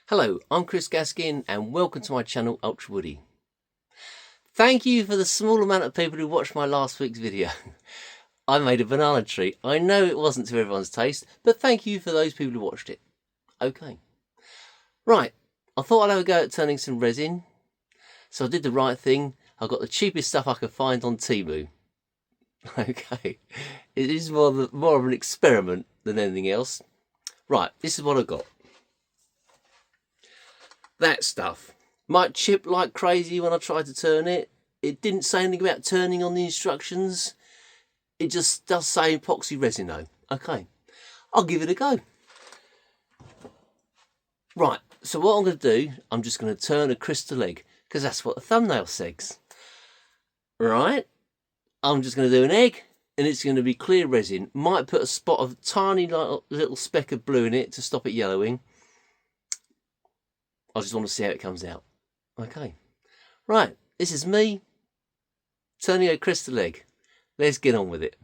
Hello, I'm Chris Gaskin and welcome to my channel Ultra Woody. Thank you for the small amount of people who watched my last week's video. I made a banana tree. I know it wasn't to everyone's taste, but thank you for those people who watched it. Okay. Right, I thought I'd have a go at turning some resin. So I did the right thing. I got the cheapest stuff I could find on Temu. Okay, it is more of an experiment than anything else. Right, this is what I got. That stuff might chip like crazy when I tried to turn it. It didn't say anything about turning on the instructions. It just does say epoxy resin though. Okay, I'll give it a go. Right, so what I'm going to do, I'm just going to turn a crystal egg because that's what the thumbnail says. Right, I'm just going to do an egg and it's going to be clear resin. Might put a spot of tiny little speck of blue in it to stop it yellowing. I just want to see how it comes out. Okay, right, this is me turning a crystal egg. Let's get on with it.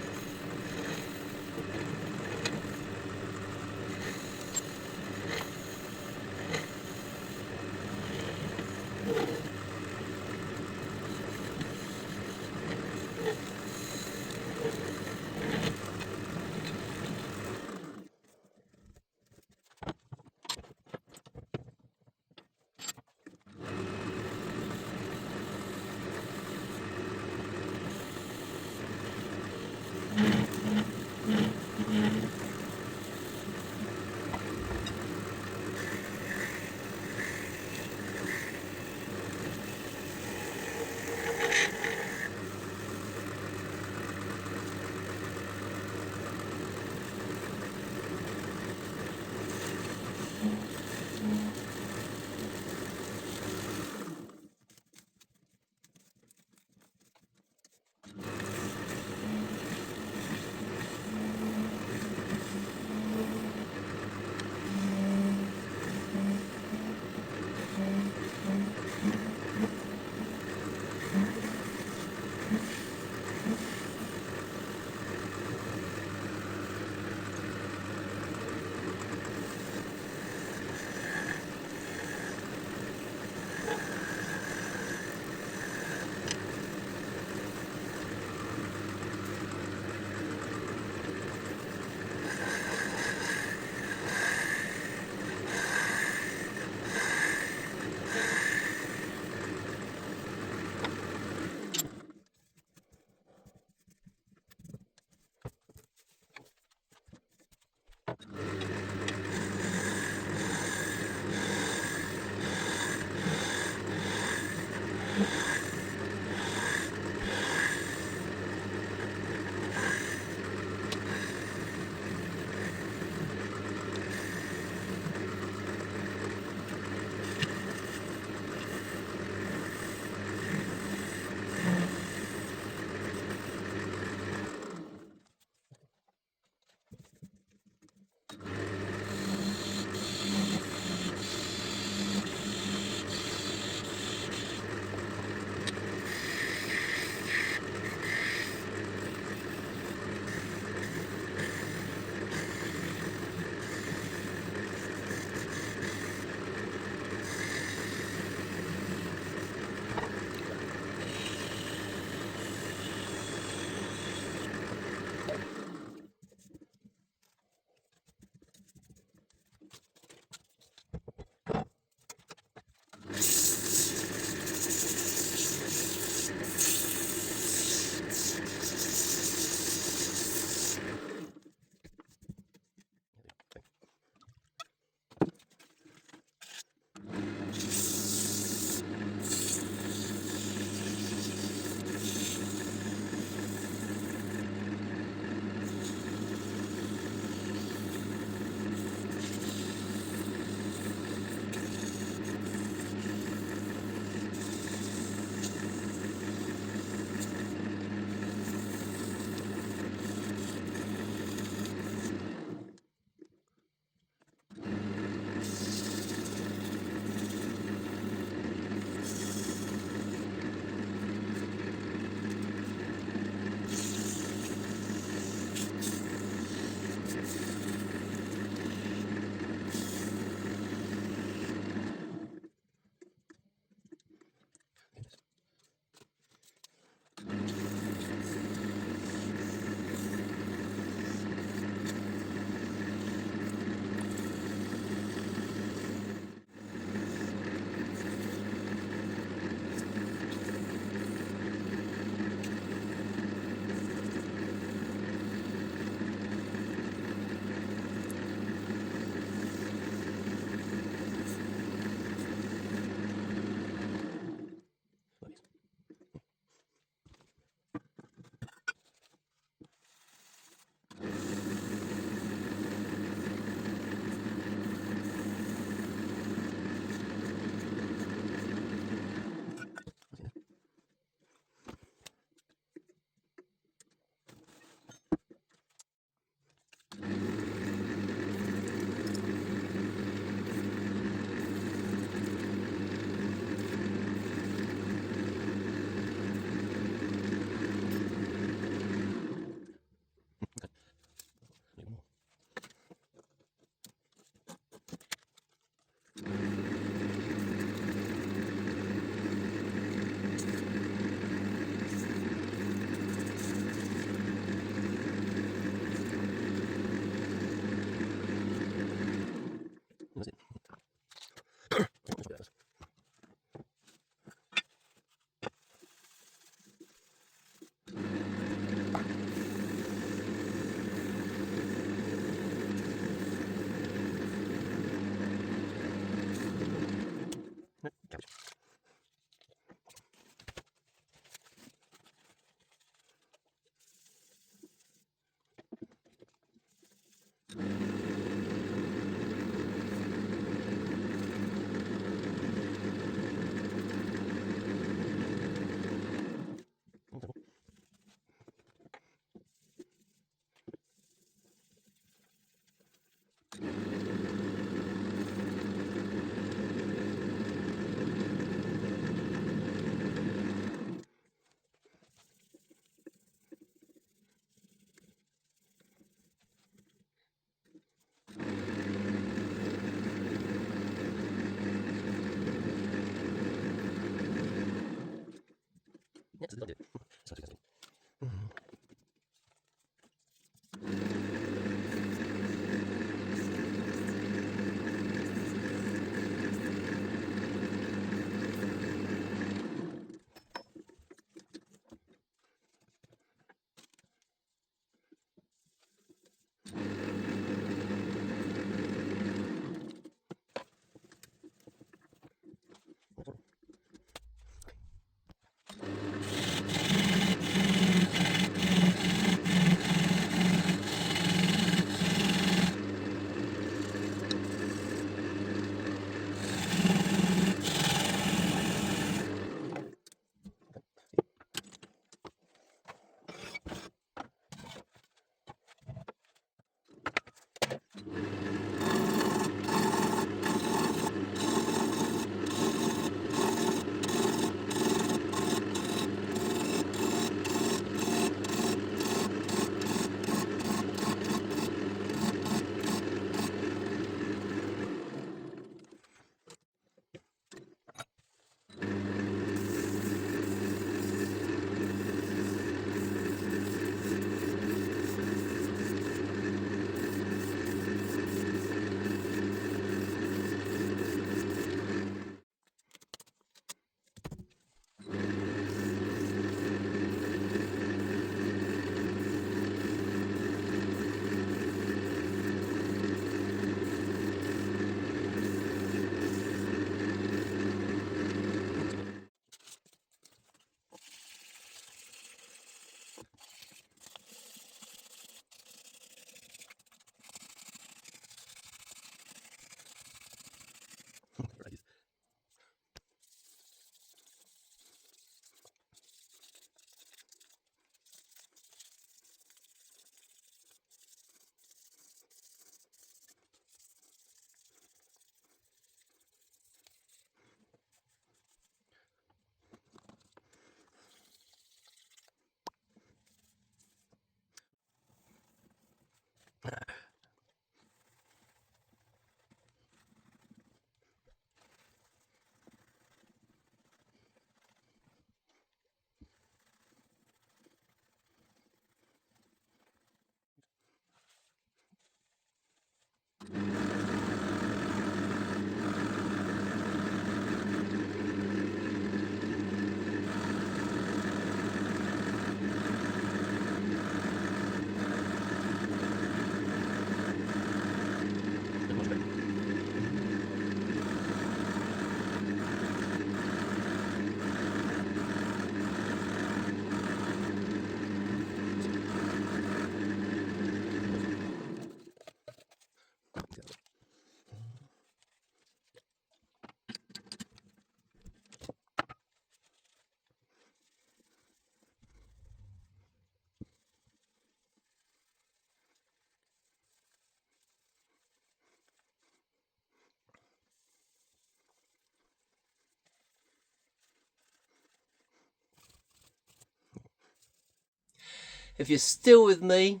If you're still with me,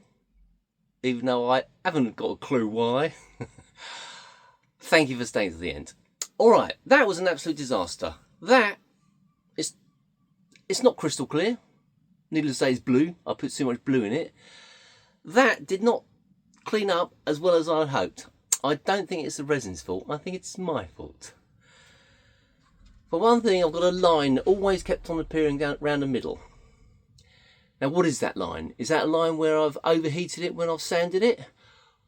even though I haven't got a clue why, thank you for staying to the end. Alright, that was an absolute disaster. That is, it's not crystal clear. Needless to say, it's blue. I put too much blue in it. That did not clean up as well as I hoped. I don't think it's the resin's fault. I think it's my fault. For one thing, I've got a line that always kept on appearing down around the middle. Now, what is that line? Is that a line where I've overheated it when I've sanded it?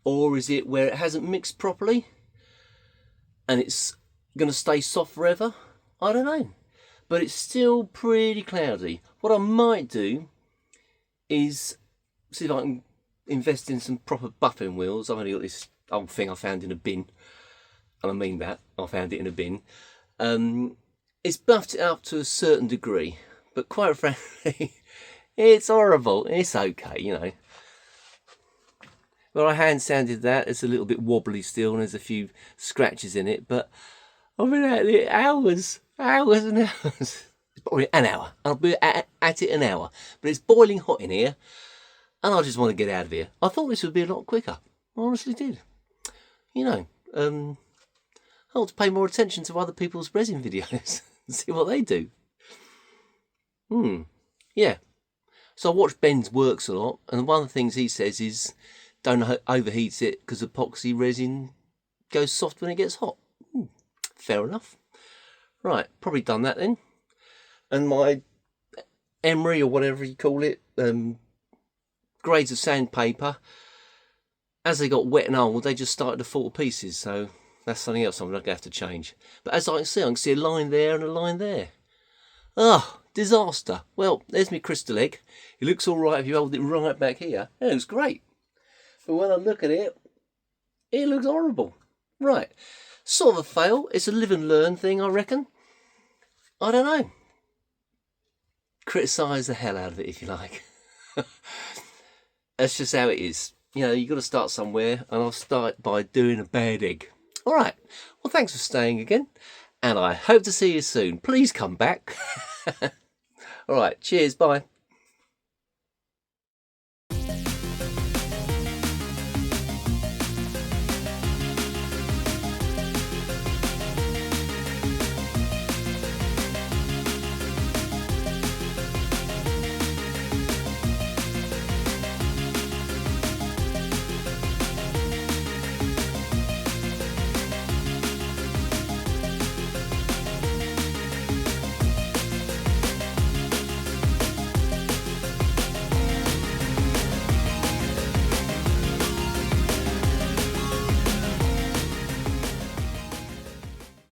Or is it where it hasn't mixed properly and it's going to stay soft forever? I don't know. But it's still pretty cloudy. What I might do is see if I can invest in some proper buffing wheels. I've only got this old thing I found in a bin. And I mean that. I found it in a bin. It's buffed it up to a certain degree. But quite frankly, it's horrible. It's okay, you know. Well, I hand sanded that. It's a little bit wobbly still and there's a few scratches in it. But I've been at it hours and hours. Probably an hour. I'll be at it an hour. But it's boiling hot in here. And I just want to get out of here. I thought this would be a lot quicker. I honestly did. You know, I ought to pay more attention to other people's resin videos and see what they do. Yeah. So I watch Ben's works a lot, and one of the things he says is don't overheat it because epoxy resin goes soft when it gets hot. Fair enough. Right, probably done that then. And my emery, or whatever you call it, grades of sandpaper, as they got wet and old, they just started to fall to pieces. So that's something else I'm going to have to change. But as I can see a line there and a line there. Ah, disaster. Well, there's my crystal egg. It looks all right if you hold it right back here. It looks great. But when I look at it, it looks horrible. Right. Sort of a fail. It's a live and learn thing, I reckon. I don't know. Criticise the hell out of it if you like. That's just how it is. You know, you've got to start somewhere, and I'll start by doing a bad egg. All right. Well, thanks for staying again, and I hope to see you soon. Please come back. All right. Cheers. Bye.